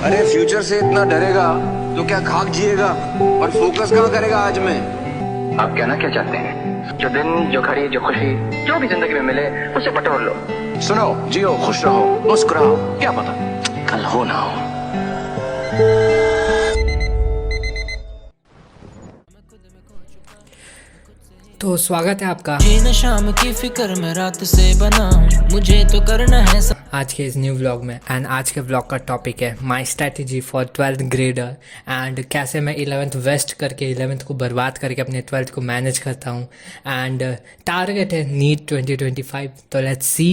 अरे फ्यूचर से इतना डरेगा तो क्या खाक जिएगा और फोकस कहाँ करेगा आज में। आप कहना क्या चाहते हैं? जो दिन, जो घड़ी, जो खुशी, जो भी जिंदगी में मिले उसे बटोर लो। सुनो, जियो, खुश रहो, मुस्कुराओ, क्या पता कल हो ना हो। तो स्वागत है आपका जीना शाम की फिक्र में रात से बना हूं, मुझे तो करना है सब। आज के इस न्यू व्लॉग में। एंड आज के व्लॉग का टॉपिक है my strategy for 12th grader and कैसे मैं 11th वेस्ट करके 11th को बर्बाद करके अपने 12th को मैनेज करता हूँ। एंड टारगेट है नीट 2025। तो लेट्स सी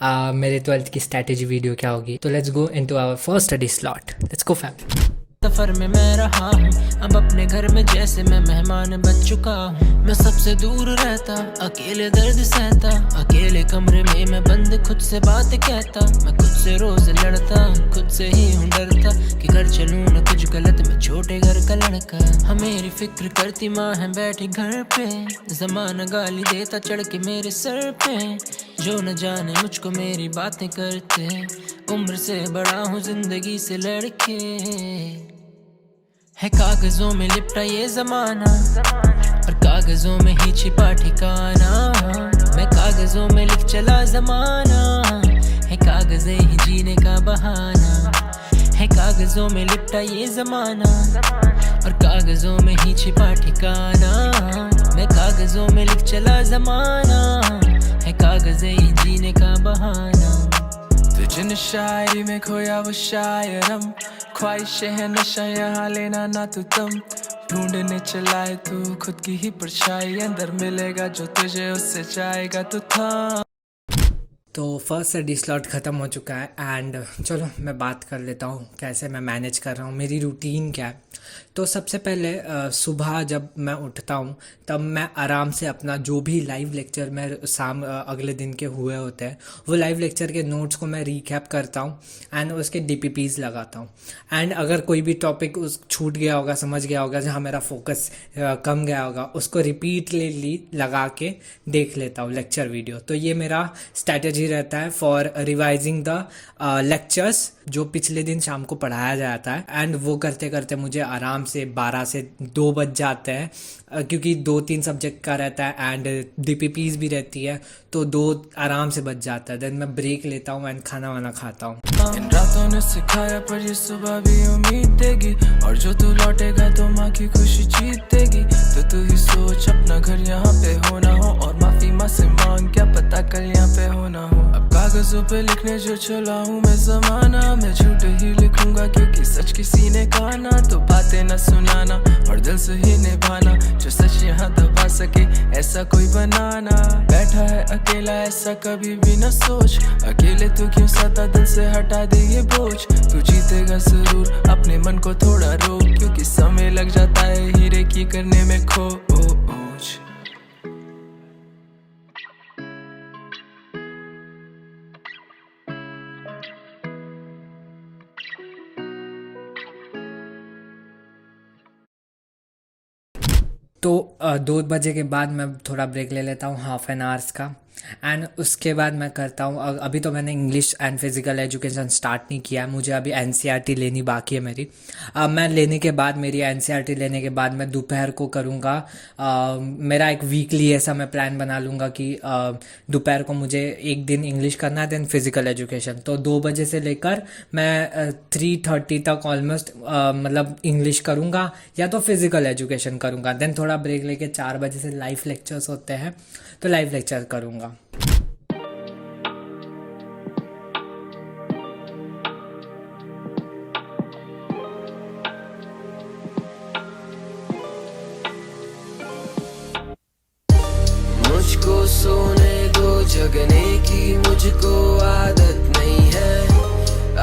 मेरे 12th की स्ट्रैटेजी वीडियो क्या होगी। तो let's go into our first study slot. Let's go family. सफर में मैं रहा हूँ, अब अपने घर में जैसे मैं मेहमान बन चुका हूँ। मैं सबसे दूर रहता, अकेले दर्द सहता, अकेले कमरे में मैं बंद खुद से बात कहता। मैं खुद से रोज लड़ता, खुद से ही हूँ डरता कि कर चलूँ न कुछ गलत, मैं छोटे घर का लड़का। हाँ मेरी फिक्र करती माँ है बैठी घर पे, जमाना गाली देता चढ़ के मेरे सर पे। जो न जाने मुझको मेरी बातें करते, उम्र से बड़ा हूँ जिंदगी से लड़के। है कागजों में लिपटा ये जमाना और कागजों में ही छिपा ठिकाना। मैं कागजों में लिख चला जमाना, है कागज़ें ही जीने का बहाना। है कागजों में लिपटा ये जमाना और कागजों में ही छिपा ठिकाना। मैं कागजों में लिख चला जमाना, है कागज़ें ही जीने का बहाना। जिन शायरी में खोया वो शायरम, ख्वाहिशें है नशा यहाँ लेना ना तू तुम। ढूंढने चलाए तू खुद की ही परछाई, अंदर मिलेगा जो तुझे उससे चाहेगा तो था। तो फर्स्ट स्टडी स्लॉट ख़त्म हो चुका है एंड चलो मैं बात कर लेता हूँ कैसे मैं मैनेज कर रहा हूँ, मेरी रूटीन क्या है। तो सबसे पहले सुबह जब मैं उठता हूँ तब मैं आराम से अपना जो भी लाइव लेक्चर में अगले दिन के हुए होते हैं वो लाइव लेक्चर के नोट्स को मैं रिकैप करता हूँ एंड उसके DPPs लगाता हूँ। एंड अगर कोई भी टॉपिक उस छूट गया होगा, समझ गया होगा, जहाँ मेरा फोकस कम गया होगा, उसको रिपीटली लगा के देख लेता हूँ लेक्चर वीडियो। तो ये मेरा स्ट्रैटेजी रहता है फॉर रिवाइजिंग द लेक्चर्स जो पिछले दिन शाम को पढ़ाया जाता है। एंड वो करते करते मुझे आराम से 12 से 2 बज जाते हैं, क्योंकि 2-3 सब्जेक्ट का रहता है एंड DPPs भी रहती है, तो 2 आराम से बज जाता है। देन मैं ब्रेक लेता हूँ एंड खाना वाना खाता हूँ। इन रातों ने सिखाया पर ये सुबह भी उम्मीद देगी, और जो तू लौटेगा तो माँ की खुशी जीतेगी। तो तू ही सोच अपना घर यहाँ पे होना हो, और माफी माँ से मांग क्या पता कल यहाँ पे होना हो। अब कागजों पे लिखने जो चला हूँ मैं जमाना, मैं झूठ ही लिखूंगा क्योंकि सच किसी ने कहा ना। तो बातें न सुनाना और दिल से ही निभाना, जो सच यहाँ दबा सके ऐसा कोई बनाना। बैठा है अकेला ऐसा कभी भी न सोच, अकेले तू क्यों सता, दिल से हटा दे ये बोझ। तू जीतेगा जरूर, अपने मन को थोड़ा रोक, क्योंकि समय लग जाता है हीरे की करने में खोज। तो 2 बजे के बाद मैं थोड़ा ब्रेक ले लेता हूँ, हाफ एन आवर्स का। एंड उसके बाद मैं करता हूँ, अभी तो मैंने English and physical education start नहीं किया है, मुझे अभी NCERT लेनी बाकी है मेरी। मैं लेने के बाद, मेरी NCERT लेने के बाद मैं दोपहर को करूँगा, मेरा एक वीकली ऐसा मैं प्लान बना लूँगा कि दोपहर को मुझे एक दिन इंग्लिश करना है, देन फिज़िकल एजुकेशन। तो 2 बजे से लेकर मैं 3:30 तक ऑलमोस्ट मतलब इंग्लिश करूँगा या तो फिज़िकल एजुकेशन करूँगा। देन थोड़ा ब्रेक लेके 4 बजे से लाइव लेक्चर्स होते हैं तो लाइव लेक्चर करूँगा। मुझको सोने दो जगने की, मुझको आदत नहीं है,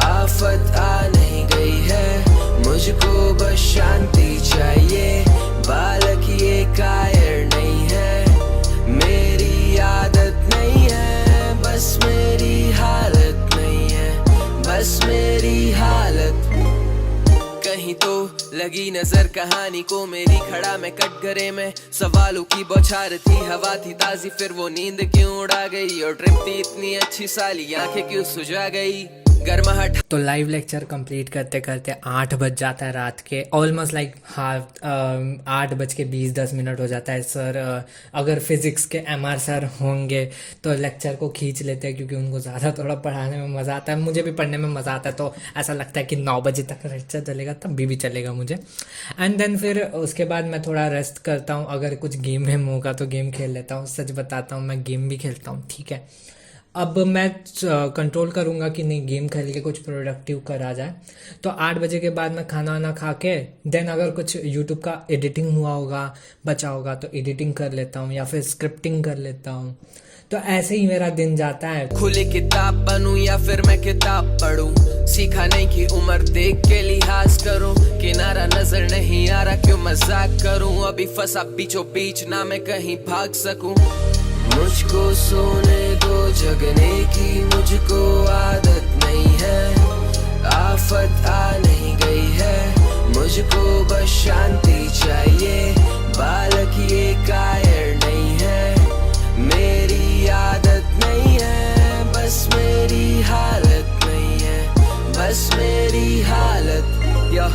आफत आ नहीं गई है। मुझको बस शांति चाहिए, बालक ये कायर नहीं है, मेरी आदत नहीं है, बस मेरी हालत नहीं है, बस मेरी हालत। कहीं तो लगी नजर कहानी को मेरी, खड़ा मैं कटघरे में सवालों की बौछार थी। हवा थी ताजी फिर वो नींद क्यों उड़ा गई, और ट्रिप थी इतनी अच्छी साली आंखें क्यों सुझा गई। गर्माहट। तो लाइव लेक्चर कंप्लीट करते करते 8 बज जाता है रात के, ऑलमोस्ट लाइक 8:20 हो जाता है। सर अगर फिज़िक्स के MR सर होंगे तो लेक्चर को खींच लेते हैं, क्योंकि उनको ज़्यादा थोड़ा पढ़ाने में मज़ा आता है, मुझे भी पढ़ने में मज़ा आता है। तो ऐसा लगता है कि 9 बजे तक लेक्चर चलेगा, तब भी चलेगा मुझे। एंड देन फिर उसके बाद मैं थोड़ा रेस्ट करता हूँ, अगर कुछ गेम वेम होगा तो गेम खेल लेता हूँ। सच बताता हूँ, मैं गेम भी खेलता हूँ, ठीक है। अब मैं कंट्रोल करूँगा कि नहीं, गेम खेल के कुछ प्रोडक्टिव करा जाए। तो 8 बजे के बाद मैं खाना वाना खा के देन अगर कुछ यूट्यूब का एडिटिंग हुआ होगा, बचा होगा, तो एडिटिंग कर लेता हूँ या फिर स्क्रिप्टिंग कर लेता हूँ। तो ऐसे ही मेरा दिन जाता है। खुली किताब बनूं या फिर मैं किताब पढूं, सीखा नहीं कि उम्र देख के लिहाज करूं, किनारा नजर नहीं आ रहा क्यों मजाक करूं, अभी फंसा बीचों बीच ना मैं कहीं भाग सकूं। मुझको सोने दो जगने की, मुझको आदत नहीं है, आफत आ नहीं गई है, मुझको बस शांति चाहिए, बालक ये कायर नहीं है, मेरी आदत नहीं है, बस मेरी हालत नहीं है, बस मेरी हालत। या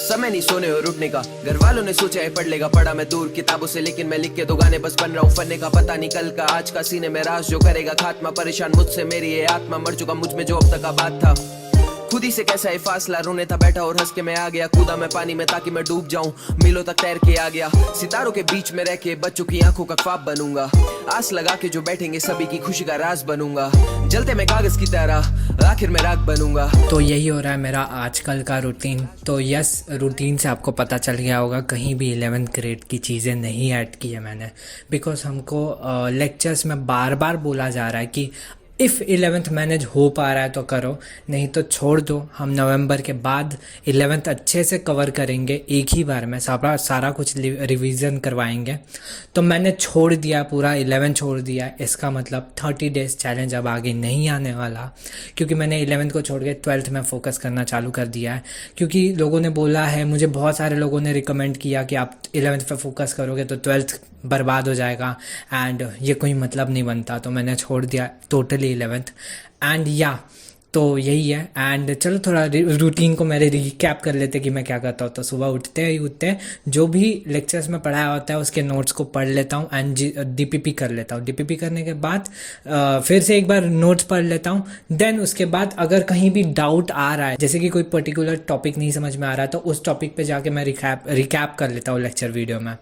समय नहीं सोने और उठने का, घर वालों ने सोचा है पढ़ लेगा, पढ़ा मैं दूर किताबों से, लेकिन मैं लिख के दो गाने बस बन रहा हूँ फन्ने का, पता नहीं कल का आज का सीने में राज जो करेगा खात्मा, परेशान मुझसे मेरी ये आत्मा, मर चुका मुझ में जो अब तक आबाद था, खुद ही से कैसा है फासला, रोने था बैठा और हंस के मैं आ गया, कूदा मैं पानी में ताकि मैं डूब जाऊं, मीलों तक तैर के आ गया, सितारों के बीच में रह के बच्चों की आंखों का ख्वाब बनूंगा, आस लगा के जो बैठेंगे सभी की खुशी का राज बनूंगा, जलते मैं कागज की तरह आखिर में राग बनूंगा। तो यही हो रहा है मेरा आजकल का रूटीन। तो यस, रूटीन से आपको पता चल गया होगा कहीं भी 11th ग्रेड की चीज़ें नहीं ऐड की है मैंने, बिकॉज हमको लेक्चर्स में बार बार बोला जा रहा है कि इफ़ 11th मैनेज हो पा रहा है तो करो, नहीं तो छोड़ दो। हम नवंबर के बाद 11th अच्छे से कवर करेंगे, एक ही बार में सारा कुछ रिवीजन करवाएंगे। तो मैंने छोड़ दिया, पूरा 11 छोड़ दिया। इसका मतलब 30 डेज़ चैलेंज अब आगे नहीं आने वाला, क्योंकि मैंने 11th को छोड़ के 12th में फ़ोकस करना चालू कर दिया है। क्योंकि लोगों ने बोला है, मुझे बहुत सारे लोगों ने रिकमेंड किया कि आप 11th पे फोकस करोगे तो 12th बर्बाद हो जाएगा एंड ये कोई मतलब नहीं बनता। तो मैंने छोड़ दिया टोटली 11th एंड या तो यही है। एंड चलो थोड़ा रूटीन को मेरे रिकैप कर लेते कि मैं क्या करता हूँ। तो सुबह उठते जो भी लेक्चर्स में पढ़ाया होता है उसके नोट्स को पढ़ लेता हूँ एंड DPP कर लेता हूँ। DPP करने के बाद फिर से एक बार नोट्स पढ़ लेता हूँ। देन उसके बाद अगर कहीं भी डाउट आ रहा है, जैसे कि कोई पर्टिकुलर टॉपिक नहीं समझ में आ रहा है, तो उस टॉपिक पे जाके मैं रिकैप कर लेता हूँ लेक्चर वीडियो में।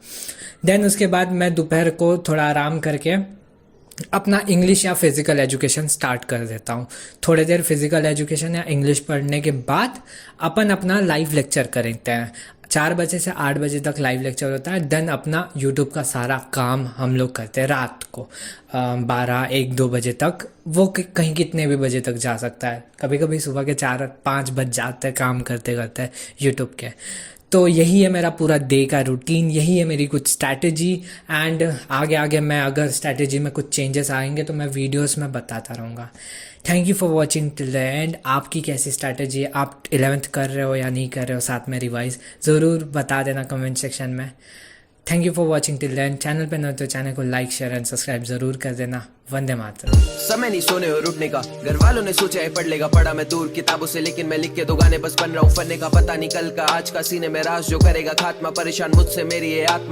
देन उसके बाद मैं दोपहर को थोड़ा आराम करके अपना इंग्लिश या फिज़िकल एजुकेशन स्टार्ट कर देता हूँ। थोड़ी देर फिज़िकल एजुकेशन या इंग्लिश पढ़ने के बाद अपन अपना लाइव लेक्चर करते हैं। 4 बजे से 8 बजे तक लाइव लेक्चर होता है। देन अपना यूट्यूब का सारा काम हम लोग करते हैं रात को 12-1-2 बजे तक। वो कहीं कितने भी बजे तक जा सकता है, कभी कभी सुबह के 4-5 बज जाते हैं काम करते करते यूट्यूब के। तो यही है मेरा पूरा डे का रूटीन, यही है मेरी कुछ स्ट्रैटेजी। एंड आगे मैं अगर स्ट्रैटेजी में कुछ चेंजेस आएंगे तो मैं वीडियोस में बताता रहूँगा। Thank you for watching till the end. आपकी कैसी स्ट्रैटेजी है, आप 11th कर रहे हो या नहीं कर रहे हो, साथ में रिवाइज ज़रूर बता देना कमेंट सेक्शन में। Thank you for watching till the end. Channel पे न तो चैनल को लाइक शेयर एंड सब्सक्राइब ज़रूर कर देना। वंदे मातरम। समय नहीं सोने और उठने का, घर वालों ने सोचा है पढ़ लेगा, पढ़ा मैं दूर किताबों से, लेकिन मैं लिख के दो गाने बस बन रहा हूँ फन्ने का, पता नहीं कल का आज का सीने में राज जो करेगा खात्मा, परेशान मुझसे मेरी ये आत्मा।